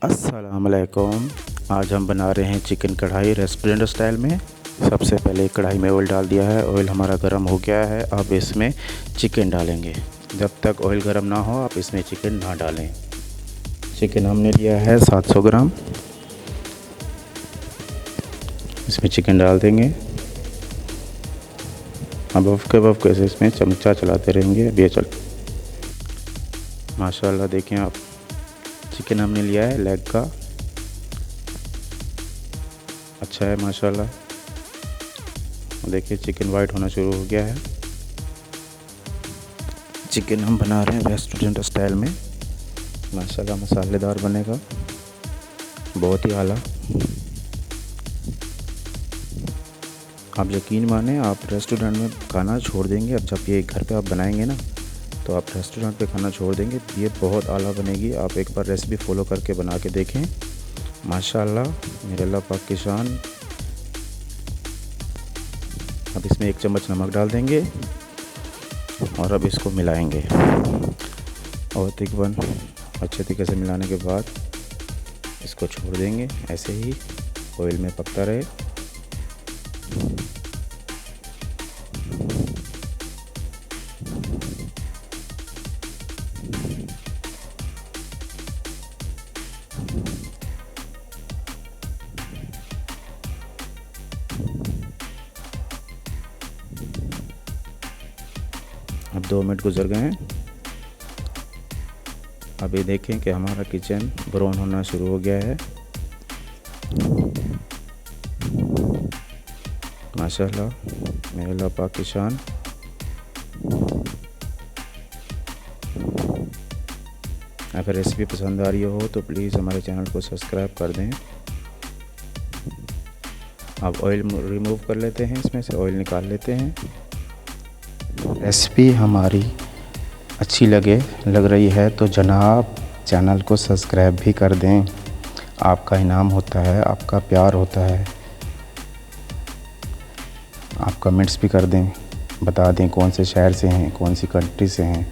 अस्सलाम वालेकुम। आज हम बना रहे हैं चिकन कढ़ाई रेस्टोरेंट स्टाइल में। सबसे पहले कढ़ाई में ऑयल डाल दिया है। ऑयल हमारा गर्म हो गया है। अब इसमें चिकन डालेंगे। जब तक ऑयल गर्म ना हो आप इसमें चिकन ना डालें। चिकन हमने लिया है 700 ग्राम। इसमें चिकन डाल देंगे। अब वफ़ कैसे इसमें चमचा चलाते रहेंगे। अब ये चल माशाल्लाह देखें आप, चिकन हमने लिया है लेग का, अच्छा है माशाल्लाह। देखिए चिकन वाइट होना शुरू हो गया है। चिकन हम बना रहे हैं रेस्टोरेंट स्टाइल में। माशाल्लाह मसालेदार बनेगा, बहुत ही आला। आप यकीन माने आप रेस्टोरेंट में खाना छोड़ देंगे। अब जब ये घर पे आप बनाएंगे ना तो आप रेस्टोरेंट पे खाना छोड़ देंगे। ये बहुत आला बनेगी। आप एक बार रेसिपी फॉलो करके बना के देखें। माशाल्लाह मेरे अल्लाह पाक की शान। अब इसमें 1 चम्मच नमक डाल देंगे और अब इसको मिलाएंगे और तकरीबन अच्छे तरीके से मिलाने के बाद इसको छोड़ देंगे। ऐसे ही ऑयल में पकता रहे। अब 2 मिनट गुजर गए हैं। अब ये देखें कि हमारा किचन ब्राउन होना शुरू हो गया है। माशाल्लाह मेरे अल्लाह पाक की शान। अगर रेसिपी पसंद आ रही हो तो प्लीज़ हमारे चैनल को सब्सक्राइब कर दें। अब ऑयल रिमूव कर लेते हैं, इसमें से ऑयल निकाल लेते हैं। रेसिपी हमारी अच्छी लग रही है तो जनाब चैनल को सब्सक्राइब भी कर दें। आपका इनाम होता है, आपका प्यार होता है। आप कमेंट्स भी कर दें, बता दें कौन से शहर से हैं, कौन सी कंट्री से हैं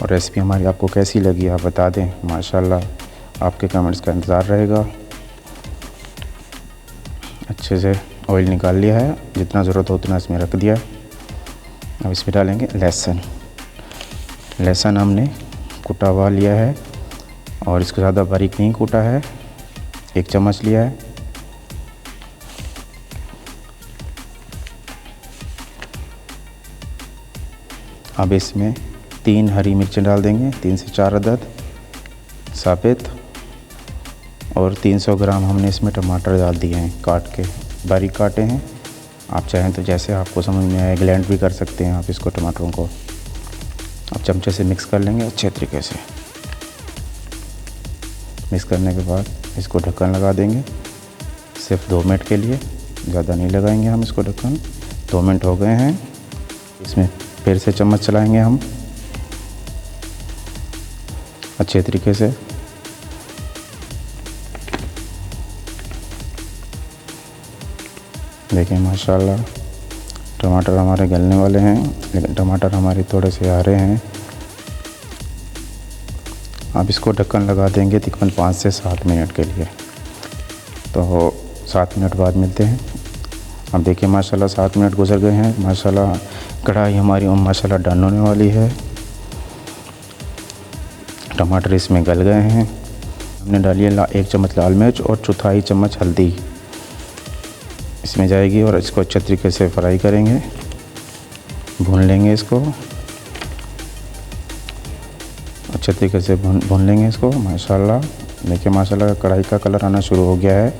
और रेसिपी हमारी आपको कैसी लगी आप बता दें। माशाल्लाह आपके कमेंट्स का इंतज़ार रहेगा। अच्छे से ऑयल निकाल लिया है, जितना ज़रूरत हो उतना इसमें रख दिया। अब इसमें डालेंगे लहसुन। लहसुन हमने कुटा हुआ लिया है और इसको ज़्यादा बारीक नहीं कूटा है। 1 चम्मच लिया है। अब इसमें 3 हरी मिर्चें डाल देंगे, 3 से 4 अदद साबित। और 300 ग्राम हमने इसमें टमाटर डाल दिए हैं, काट के बारीक काटे हैं। आप चाहें तो जैसे आपको समझ में आए ग्लैंड भी कर सकते हैं आप इसको, टमाटरों को। अब चमचे से मिक्स कर लेंगे अच्छे तरीके से। मिक्स करने के बाद इसको ढक्कन लगा देंगे सिर्फ 2 मिनट के लिए, ज़्यादा नहीं लगाएंगे हम इसको ढक्कन। 2 मिनट हो गए हैं। इसमें फिर से चम्मच चलाएंगे हम अच्छे तरीके से। देखिए माशाल्लाह टमाटर हमारे गलने वाले हैं, लेकिन टमाटर हमारे थोड़े से हरे हैं। अब इसको ढक्कन लगा देंगे तकरीबन 5 से 7 मिनट के लिए। तो 7 मिनट बाद मिलते हैं। अब देखिए माशाल्लाह 7 मिनट गुजर गए हैं। माशाल्लाह कढ़ाई हमारी माशाल्लाह डन होने वाली है। टमाटर इसमें गल गए हैं। हमने डाली है 1 चम्मच लाल मिर्च और 1/4 चम्मच हल्दी इसमें जाएगी और इसको अच्छे तरीके से फ्राई करेंगे, भून लेंगे इसको अच्छे तरीके से भून लेंगे इसको। माशाल्लाह देखिए माशाल्लाह कढ़ाई का कलर आना शुरू हो गया है।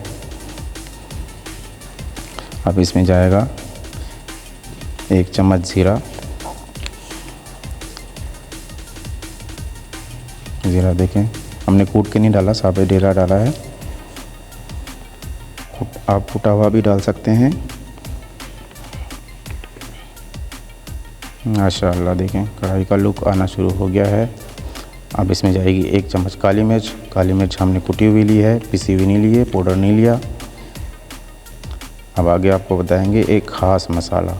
अब इसमें जाएगा 1 चम्मच ज़ीरा। ज़ीरा देखें हमने कूट के नहीं डाला, साबुत ज़ीरा डाला है। आप कुटा हुआ भी डाल सकते हैं। माशाल्लाह देखें कढ़ाई का लुक आना शुरू हो गया है। अब इसमें जाएगी 1 चम्मच काली मिर्च। काली मिर्च हमने कुटी हुई ली है, पिसी हुई नहीं ली है, पाउडर नहीं लिया। अब आगे आपको बताएंगे एक ख़ास मसाला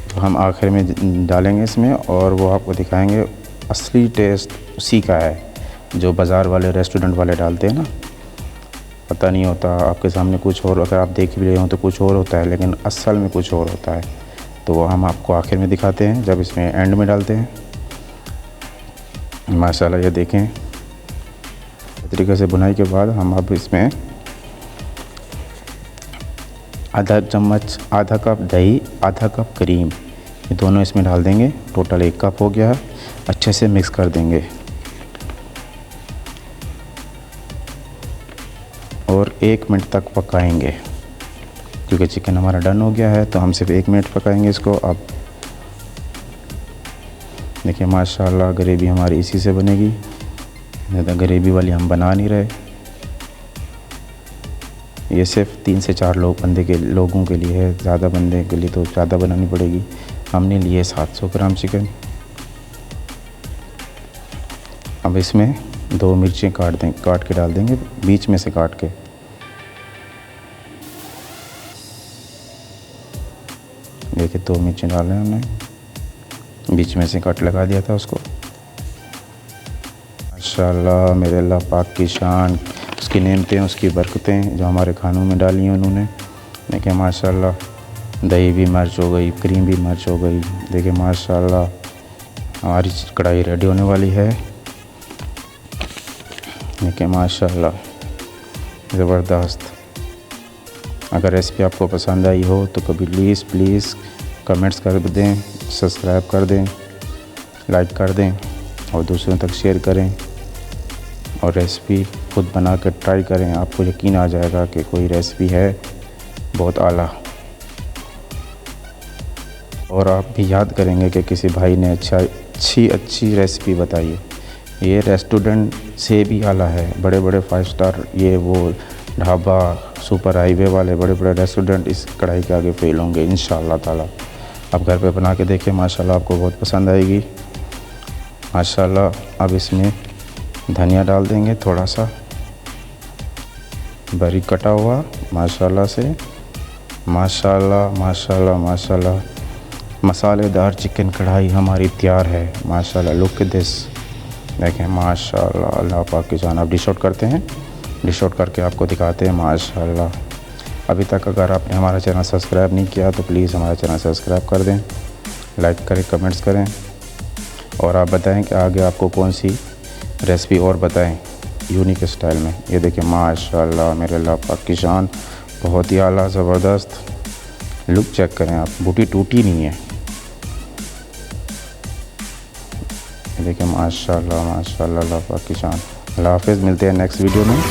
तो हम आखिर में डालेंगे इसमें, और वो आपको दिखाएंगे असली टेस्ट उसी का है। जो बाज़ार वाले रेस्टोरेंट वाले डालते हैं ना, पता नहीं होता, आपके सामने कुछ और, अगर आप देख भी रहे हो तो कुछ और होता है, लेकिन असल में कुछ और होता है। तो वो हम आपको आखिर में दिखाते हैं जब इसमें एंड में डालते हैं। माशाल्लाह ये देखें, इस तरीके से बुनाई के बाद हम अब इसमें आधा चम्मच, आधा कप दही, आधा कप क्रीम, ये दोनों इसमें डाल देंगे। टोटल 1 कप हो गया। अच्छे से मिक्स कर देंगे और 1 मिनट तक पकाएंगे। क्योंकि चिकन हमारा डन हो गया है तो हम सिर्फ 1 मिनट पकाएंगे इसको। अब देखिए माशाल्लाह ग्रेवी हमारी इसी से बनेगी, ज़्यादा ग्रेवी वाली हम बना नहीं रहे। ये सिर्फ 3 से 4 लोगों के लिए है, ज़्यादा बंदे के लिए तो ज़्यादा बनानी पड़ेगी। हमने लिए 700 ग्राम चिकन। अब इसमें 2 मिर्चें काट के डाल देंगे, बीच में से काट के। देखिए 2 मिर्चें डाल रहे हैं हमने, बीच में से कट लगा दिया था उसको। माशाल्लाह मेरे अल्लाह पाक की शान, उसकी नेमतें, उसकी बरकतें जो हमारे खानों में डाली हैं उन्होंने। देखिए माशाल्लाह दही भी मर्च हो गई, क्रीम भी मर्च हो गई। देखिए माशाल्लाह हमारी कढ़ाई रेडी होने वाली है। देखिए माशाल्लाह ज़बरदस्त। अगर रेसिपी आपको पसंद आई हो तो कभी प्लीज़ कमेंट्स कर दें, सब्सक्राइब कर दें, लाइक कर दें और दूसरों तक शेयर करें। और रेसिपी खुद बना कर ट्राई करें, आपको यकीन आ जाएगा कि कोई रेसिपी है बहुत आला। और आप भी याद करेंगे कि किसी भाई ने अच्छी रेसिपी बताई है। ये रेस्टोरेंट से भी आला है, बड़े बड़े 5 स्टार, ये वो ढाबा, सुपर हाईवे वाले बड़े बड़े रेस्टोरेंट इस कढ़ाई के आगे फेल होंगे इंशाअल्लाह ताला। आप घर पे बना के देखिए, माशाल्लाह आपको बहुत पसंद आएगी। माशाल्लाह अब इसमें धनिया डाल देंगे, थोड़ा सा बारीक कटा हुआ, माशाल्लाह से। माशाल्लाह माशाल्लाह माशाल्लाह मसालेदार चिकन कढ़ाई हमारी तैयार है। माशाल्लाह लुक एट दिस। देखें माशाल्लाह, अल्लाह पाक की जान। अब डिश आउट करते हैं, डिश आउट करके आपको दिखाते हैं। माशाल्लाह अभी तक अगर आपने हमारा चैनल सब्सक्राइब नहीं किया तो प्लीज़ हमारा चैनल सब्सक्राइब कर दें, लाइक करें, कमेंट्स करें और आप बताएं कि आगे आपको कौन सी रेसिपी और बताएं यूनिक स्टाइल में। ये देखिए माशाल्लाह मेरे अल्लाह पाक की शान, बहुत ही आला ज़बरदस्त। लुक चेक करें आप, बूटी टूटी नहीं है। देखिए माशाल्लाह माशाल्लाह अल्लाह पाक की शान। अल्लाह हाफ़िज़, मिलते हैं नेक्स्ट वीडियो में।